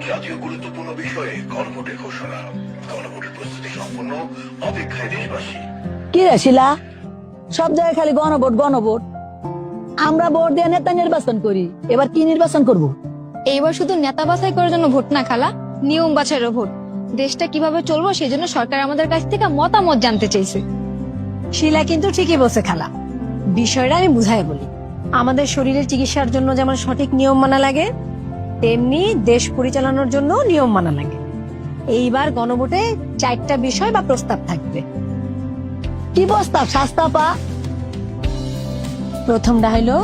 জাতীয় গুরুত্বপূর্ণ বিষয়ে গণভোটের ঘোষণা। গণভোটের প্রস্তুতি সম্পূর্ণ, অপেক্ষায় দেশবাসী। কি রে শিলা, সব জায়গায় খালি গণভোট গণভোট। আমরা ভোট দিয়ে নেতা নির্বাচন করি, এবার কি নির্বাচন করব? এইবার শুধু নেতা বাছাই করার জন্য ভোট না খালা, নিয়ম বাছাইয়েরও ভোট। দেশটা কিভাবে চলবো সেই জন্য সরকার আমাদের কাছ থেকে মতামত জানতে চাইছে। শিলা কিন্তু ঠিকই বলছে খালা। বিষয়টা আমি বুঝাই বলি, আমাদের শরীরের চিকিৎসার জন্য যেমন সঠিক নিয়ম মানা লাগে, তেমনি দেশ পরিচালনার জন্য নিয়ম মানা লাগে। এইবার গণভোটে 4টা বিষয় বা প্রস্তাব থাকবে। কি প্রস্তাব শাস্তাপা? প্রথমটা হলো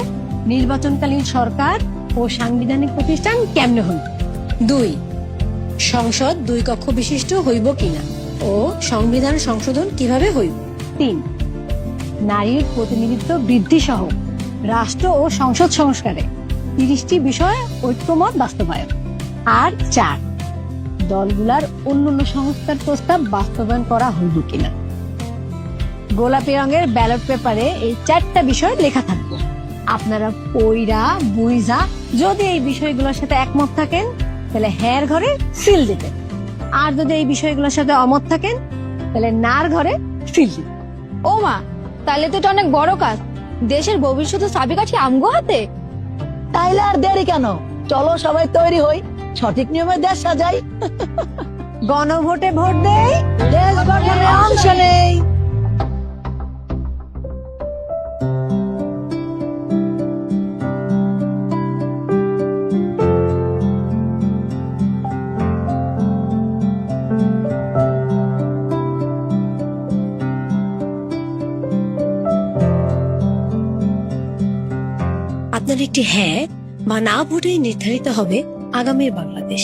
নির্বাচনকালীন সরকার ও সাংবিধানিক প্রতিষ্ঠান কেমনে হইব। 2, সংসদ 2 কক্ষ বিশিষ্ট হইব কিনা ও সংবিধান সংশোধন কিভাবে হইব। 3, নারীর প্রতিনিধিত্ব বৃদ্ধি সহ রাষ্ট্র ও সংসদ সংস্কারে 30টি বিষয় ঐক্যমত বাস্তবায়ন। আর 4, দলগুলার অন্যান্য সংস্কার প্রস্তাব বাস্তবায়ন করা হইব কিনা। গোলাপি রঙের ব্যালট পেপারে এই 4টা বিষয় লেখা থাকবে। আপনারা পইরা বুইঝা যদি এই বিষয়গুলোর সাথে একমত থাকেন তাহলে হ্যার ঘরে সিল দিবেন, আর যদি এই বিষয়গুলোর সাথে অমত থাকেন তাহলে নার ঘরে সিল দিবেন। ও মা, তাহলে তো এটা অনেক বড় কাজ। দেশের ভবিষ্যৎ চাবিকাঠি আমগো হাতে। তাইলে আর দেরি কেন, চলো সবাই তৈরি হই, সঠিক নিয়মে দেশ সাজাই। গণভোটে ভোট দেই, দেশ গঠনে অংশ নেই। আপনার একটি হ্যাঁ বা না ভোটে নির্ধারিত হবে আগামীর বাংলাদেশ।